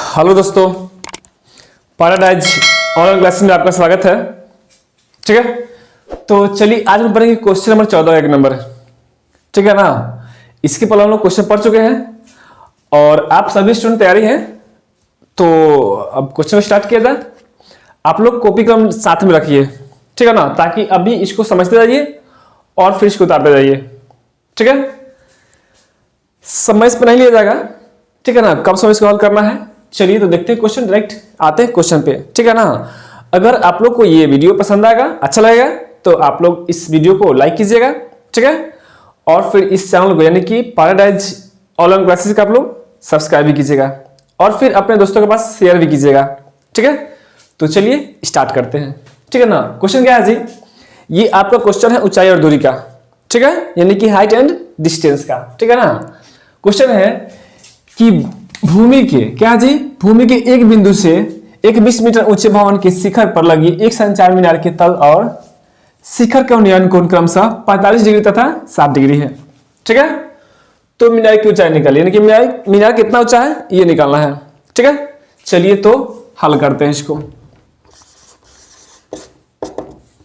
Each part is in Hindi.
हेलो दोस्तों, पैराडाइज ऑनलाइन क्लासेस में आपका स्वागत है। ठीक है, तो चलिए आज हम पढ़ेंगे क्वेश्चन नंबर 14 एक नंबर। ठीक है ना, इसके पहले हम लोग क्वेश्चन पढ़ चुके हैं और आप सभी स्टूडेंट तैयारी हैं। तो अब क्वेश्चन स्टार्ट किया जाए। आप लोग कॉपी कलम साथ में रखिए, ठीक है ना, ताकि अभी इसको समझते जाइए और फिर इसको उतारते जाइए। ठीक है, समय पर नहीं लिया जाएगा, ठीक है ना, कब समय इसको हल करना है। चलिए तो देखते हैं क्वेश्चन, डायरेक्ट आते हैं क्वेश्चन पे। ठीक है ना, अगर आप लोग को ये वीडियो पसंद आएगा, अच्छा लगेगा, तो आप लोग इस वीडियो को लाइक कीजिएगा। ठीक है, और फिर इस चैनल को यानी कि पैराडाइज ऑनलाइन क्लासेस का आप लोग सब्सक्राइब भी कीजिएगा और फिर अपने दोस्तों के पास शेयर भी कीजिएगा। ठीक है, तो चलिए स्टार्ट करते हैं। ठीक है ना, क्वेश्चन क्या है जी, ये आपका क्वेश्चन है ऊंचाई और दूरी का। ठीक है, यानी कि हाइट एंड डिस्टेंस का। ठीक है ना, क्वेश्चन है कि भूमि के क्या जी, भूमि के एक बिंदु से एक 20 मीटर ऊंचे भवन के शिखर पर लगी एक संचार मीनार के तल और शिखर का उन्नयन कोण क्रमशः 45 डिग्री तथा 60 डिग्री है। ठीक है, तो मीनार की ऊंचाई निकालिए, यानी कि मीनार कितना ऊंचा है ये निकालना है। ठीक है, चलिए तो हल करते हैं इसको।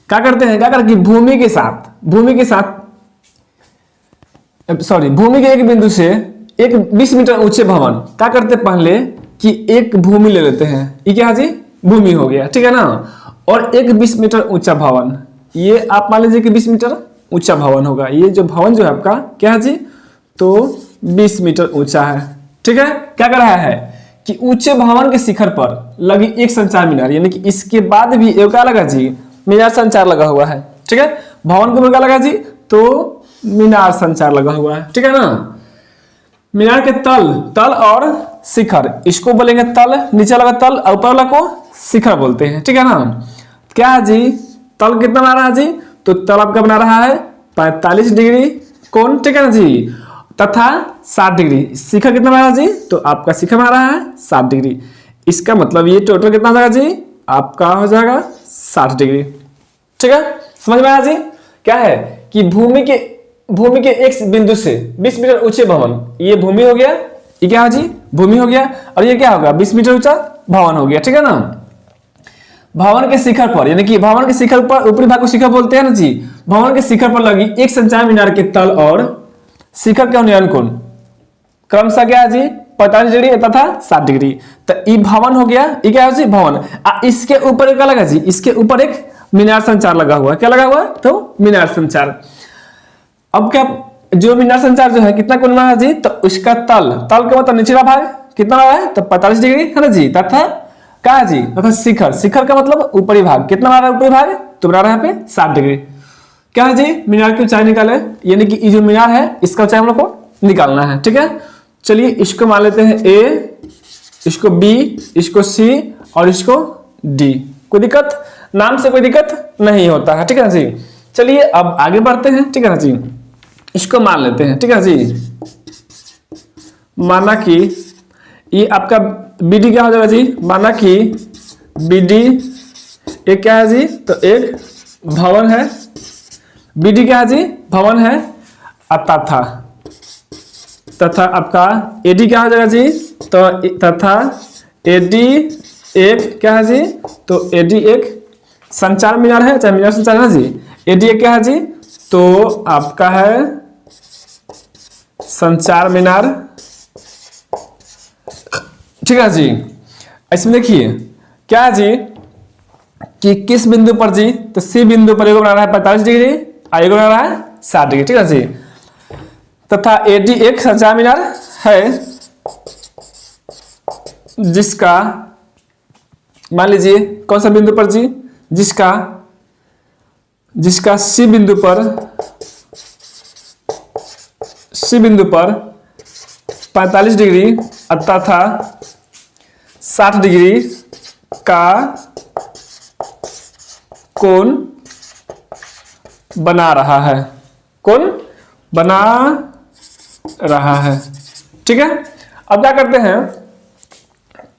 क्या करते हैं, क्या करके भूमि के एक बिंदु से एक 20 मीटर ऊंचे भवन क्या करते पहले कि एक भूमि ले लेते हैं। ये क्या जी, भूमि हो गया। ठीक है ना, और एक 20 मीटर ऊंचा भवन, ये आप मान लीजिए कि 20 मीटर ऊंचा भवन होगा। ये जो भवन जो है आपका क्या है जी, तो 20 मीटर ऊंचा है। ठीक है, क्या कर रहा है कि ऊंचे भवन के शिखर पर लगी एक संचार मीनार, यानी कि इसके बाद भी एक क्या लगा जी, मीनार संचार लगा हुआ है। ठीक है, भवन के ऊपर क्या लगा जी, तो मीनार संचार लगा हुआ है। ठीक है ना, मीनार के तल और शिखर, इसको बोलेंगे तल, नीचे लगा तल, ऊपर वाला को शिखर बोलते हैं। ठीक है ना, क्या है जी, तल कितना बना रहा है जी, तो तल आपका बना रहा है 45 डिग्री कोण। ठीक है ना जी, तथा 60 डिग्री, शिखर कितना बना रहा है जी, तो आपका शिखर बना रहा है 60 डिग्री। इसका मतलब ये टोटल कितना हो जाएगा जी, आपका हो जाएगा 60 डिग्री। ठीक है, समझ में आया जी। क्या है कि भूमि के एक बिंदु से 20 मीटर ऊंचे भवन, ये भूमि हो गया, ये क्या है जी, भूमि हो गया, और ये क्या होगा, 20 मीटर ऊंचा भवन हो गया। ठीक है ना, भवन के शिखर पर, यानी कि भवन के शिखर पर, ऊपरी भाग को शिखर बोलते हैं ना जी, भवन के शिखर पर लगी एक संचार मीनार के तल और शिखर का उन्नयन कोण क्रमशः क्या है जी, 45 डिग्री तथा 60 डिग्री। तो ये भवन हो गया, ये क्या है जी, भवन। इसके ऊपर क्या लगा जी, इसके ऊपर एक मीनार संचार लगा हुआ है। क्या लगा हुआ है, तो मीनार संचार। अब क्या, जो मीनार संचार जो है कितना कोण बना है जी, तो उसका तल का मतलब निचला भाग कितना बना है, तो 45 डिग्री है ना जी, तथा क्या है जी, तथा शिखर का मतलब ऊपरी भाग कितना बना रहा है, ऊपरी भाग तो बना रहा है पे 60 डिग्री। क्या है जी, मीनार की ऊंचाई निकाले, यानी कि ये जो मीनार है इसका ऊंचाई हम लोग को निकालना है। ठीक है, चलिए इसको मान लेते हैं ए, इसको बी, इसको सी और इसको डी। कोई दिक्कत, नाम से कोई दिक्कत नहीं होता है। ठीक है जी, चलिए अब आगे बढ़ते हैं। ठीक है ना जी, इसको मान लेते हैं। ठीक है जी, माना कि ये आपका बीडी क्या हो जाएगा जी, माना कि बीडी एक क्या है जी, तो एक भवन है, बीडी क्या है जी, भवन है, तथा आपका एडी क्या हो जाएगा जी, तो तथा एडी एक क्या है जी, तो एडी एक संचार मीनार है, चाहे मीनार संचार है जी, एडी एक क्या है जी, तो आपका है संचार मीनार। ठीक है जी, इसमें देखिए क्या है जी कि किस बिंदु पर जी, तो सी बिंदु पर एगो बना रहा है 45 डिग्री और एगो बना रहा है 60 डिग्री। ठीक है जी, तथा एडी एक संचार मीनार है जिसका, मान लीजिए कौन सा बिंदु पर जी, जिसका सी बिंदु पर 45 डिग्री तथा 60 डिग्री का कोण बना रहा है, ठीक है, अब क्या करते हैं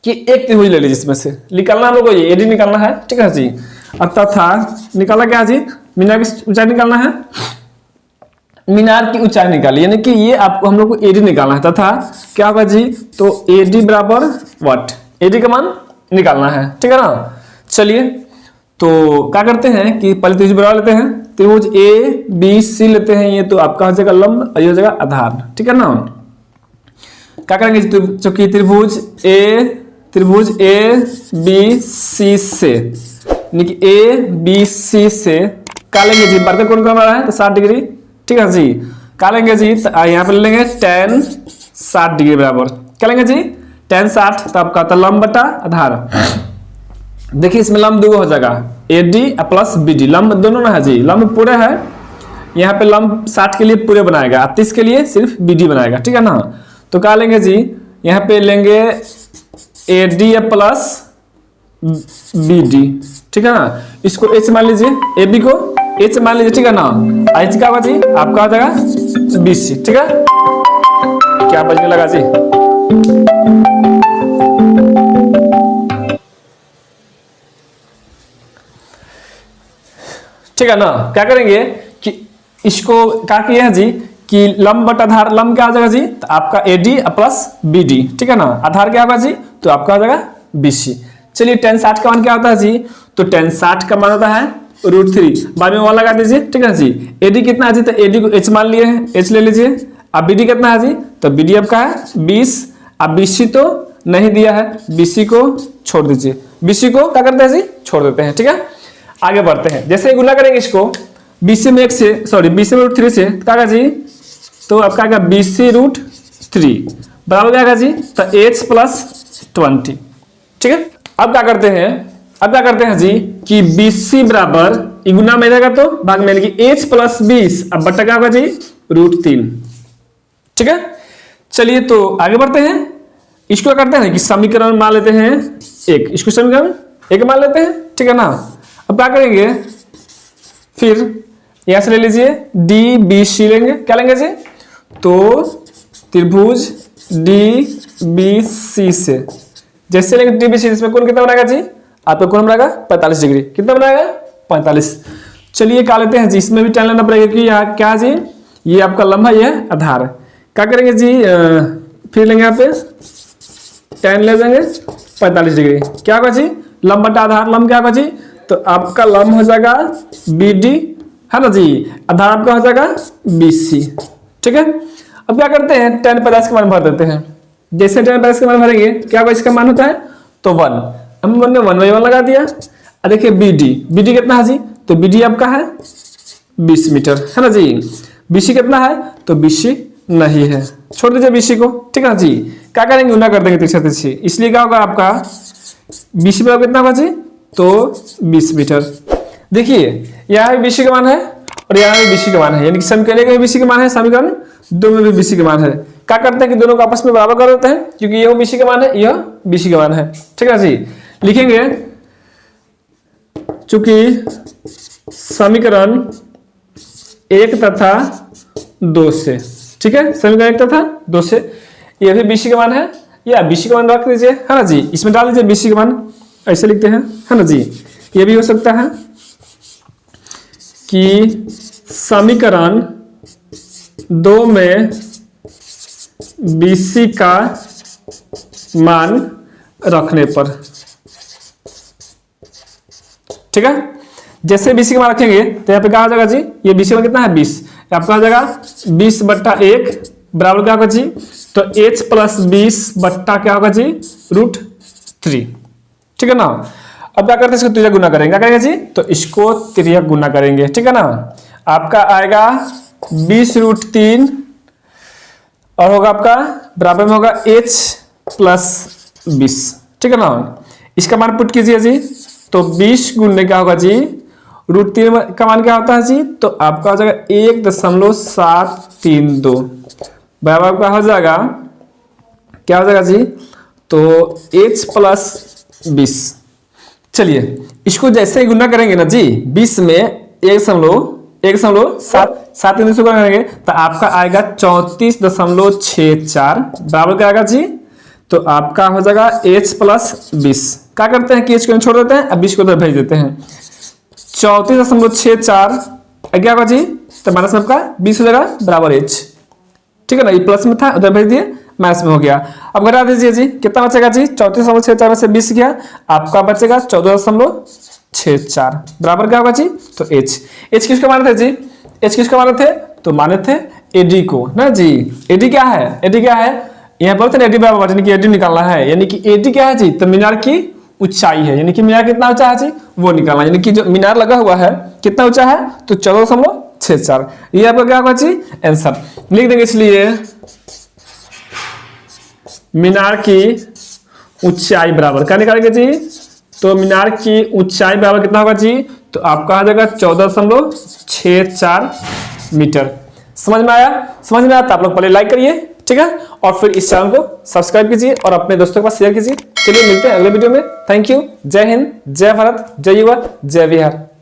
कि एक त्रिभुज ले लीजिए, इसमें से निकालना हम लोग को ये एडी निकालना है। ठीक है जी, तथा निकाला क्या जी, मीनार की ऊंचाई निकालना है, मीनार की ऊंचाई निकाली, यानी कि ये आपको हम लोग को एडी निकालना है। तथा क्या होगा जी, तो एडी बराबर व्हाट, AD का मान निकालना है, ठीक है ना। चलिए तो क्या करते हैं कि पहले त्रिभुज बना लेते हैं। त्रिभुज ABC लेते हैं, ये तो आपका हो जाएगा लंब और ये हो जाएगा आधार, ठीक है ना। क्या करेंगे, चूंकि त्रिभुज ABC से ABC से क्या लेंगे जी, वर्ग कोण हमारा है तो 60 डिग्री, ठीक है जी। क्या लेंगे जी, यहाँ पे ले लेंगे tan 60 डिग्री बराबर क्या लेंगे जी, tan 60, तो आपका होता है लंब बटा आधार। देखिए इसमें लंब दो हो जाएगा, AD प्लस BD, लंब दोनों ना है जी, लंब पूरे है, यहाँ पे लंब 60 के लिए पूरे बनाएगा, 30 के लिए सिर्फ BD बनाएगा, ठीक है ना। तो क्या लेंगे जी, यहाँ पे लेंगे AD प्लस BD, ठीक है ना। इसको H मान लीजिए, AB को H मान लीजिए, ठीक है ना। H का होगा जी आपका हो जाएगा BC, ठीक है। क्या बजने लगा जी, ठीक है ना। क्या करेंगे कि इसको क्या किया है जी कि लंब बटा आधार, लंब क्या आ जाएगा जी, तो आपका AD प्लस BD, ठीक है ना। आधार क्या होगा जी, तो आपका हो जाएगा BC। चलिए tan 60 का मान क्या होता है जी, तो tan 60 का मान होता है √3, बाद में 1 लगा दीजिए, ठीक है जी। AD कितना है जी, तो AD को H मान लिए हैं, H ले लीजिए। अब BD कितना है जी, तो BD आपका है 20। अब BC तो नहीं दिया है, BC को छोड़ दीजिए, BC को क्या करते हैं जी, छोड़ देते हैं, ठीक है। आगे बढ़ते हैं, जैसे गुना करेंगे इसको BC में 1 से, सॉरी BC में √3 से क्या जी, तो आपका आएगा BC√3 बराबर क्या आएगा जी, तो H प्लस 20, ठीक है। अब क्या करते हैं जी कि BC बराबर गुना में रहेगा तो भाग में कि H प्लस 20, अब बट्टा क्या होगा जी, √3, ठीक है। चलिए तो आगे बढ़ते हैं, इसको क्या करते हैं कि समीकरण मान लेते हैं 1, इसको समीकरण 1 मान लेते हैं, ठीक है ना। अब क्या करेंगे, फिर यहां से ले लीजिए DBC लेंगे, क्या लेंगे जी, तो त्रिभुज DBC से जैसे लेंगे DBC, इसमें कोण कितना बनाएगा जी, आपका कोण बनाएगा 45 डिग्री, कितना बनाएगा 45। चलिए क्या लेते हैं जी, इसमें भी tan लेना पड़ेगा कि यहाँ क्या जी, ये आपका लंब है, ये आधार। क्या करेंगे जी, फिर लेंगे यहाँ पे tan ले जाएंगे 45 डिग्री, क्या होगा जी, लंब बटा आधार, लंब क्या होगा जी, तो आपका लंब हो जाएगा BD, है ना जी, आधार आपका हो जाएगा BC, ठीक है। अब क्या करते हैं, tan 50 का मान भर देते हैं। जैसे tan 50 का मान भरेंगे क्या होगा, इसका मान होता है तो 1, हमने 1/1 लगा दिया। अब देखिए BD कितना है जी, तो BD आपका है 20 मीटर, है ना जी। BC कितना है, तो BC नहीं है, छोड़ दीजिए BC को, ठीक है ना जी। क्या करेंगे, गुना कर देंगे तिरछा, इसलिए क्या होगा आपका BC बराबर कितना होगा जी, तो 20 मीटर। देखिए यहाँ भी BC का मान है और यहाँ भी BC का मान है, यानी कि समीकरण में BC का मान है, समीकरण 2 में भी BC का मान है। क्या करते हैं कि दोनों को आपस में बराबर कर देते हैं, क्योंकि यह BC का मान है, यह BC का मान है, ठीक है जी। लिखेंगे चूंकि समीकरण 1 तथा 2 से, ठीक है, समीकरण 1 तथा 2 से यह भी BC का मान है, या BC का मान रख दीजिए, है ना जी। इसमें डाल दीजिए BC का मान, ऐसे लिखते हैं, है ना जी। ये भी हो सकता है कि समीकरण 2 में BC का मान रखने पर, ठीक है। जैसे BC का मान रखेंगे तो यहाँ पे क्या हो जाएगा जी, ये BC का मान कितना है 20, आपका हो जाएगा 20/1 बराबर क्या होगा जी, तो H प्लस 20 बट्टा क्या होगा जी, √3, ठीक है ना। अब क्या करते हैं, इसको त्रिज्या गुना करेंगे, क्या करेंगे जी, तो इसको त्रिज्या गुना करेंगे, ठीक है ना। आपका आएगा 20√3 और होगा आपका बराबर में होगा H प्लस 20, ठीक है ना। इसका मान पुट कीजिए जी, तो 20 गुणने क्या होगा जी, √3 का मान क्या होता है जी, तो आपका हो जाएगा 1.732 बराबर आपका हो जाएगा, क्या हो जाएगा जी, तो H प्लस 20। चलिए इसको जैसे ही गुना करेंगे ना जी, 20 में 1.7 करेंगे तो आपका आएगा 34.64 बराबर क्या आएगा जी, तो आपका हो जाएगा H प्लस 20। क्या करते हैं कि H को छोड़ देते हैं, अब 20 को उधर भेज देते हैं, 34.64 क्या होगा जी, तो माइनस में आपका 20 हो जाएगा बराबर H, ठीक है ना। ये प्लस में था, उधर भेज दिए, मैथ्स में हो गया। अब घटा दीजिए जी, कितना बचेगा जी, 34.64 में से 20 गया, आपका बचेगा 14.64 बराबर क्या होगा जी, तो एच किसको माने थे जी, एच किसको माने थे, तो माने थे एडी को ना जी। एडी क्या है, एडी क्या है, यहाँ पर एडी बराबर यानी कि एडी निकालना है, यानी कि एडी क्या है जी, तो मीनार की ऊंचाई है, यानी कि मीनार कितना ऊंचा है जी वो निकालना, यानी कि जो मीनार लगा हुआ है कितना ऊंचा है, तो 14.64, ये आपका क्या होगा जी आंसर लिख देंगे। इसलिए मीनार की ऊंचाई बराबर क्या निकालेंगे जी, तो मीनार की ऊंचाई बराबर कितना होगा जी, तो आपका आ जाएगा 14.64 मीटर। समझ में आया, समझ में आया तो आप लोग पहले लाइक करिए, ठीक है, और फिर इस चैनल को सब्सक्राइब कीजिए और अपने दोस्तों के पास शेयर कीजिए। चलिए मिलते हैं अगले वीडियो में। थैंक यू, जय हिंद, जय भारत, जय युवा, जय बिहार।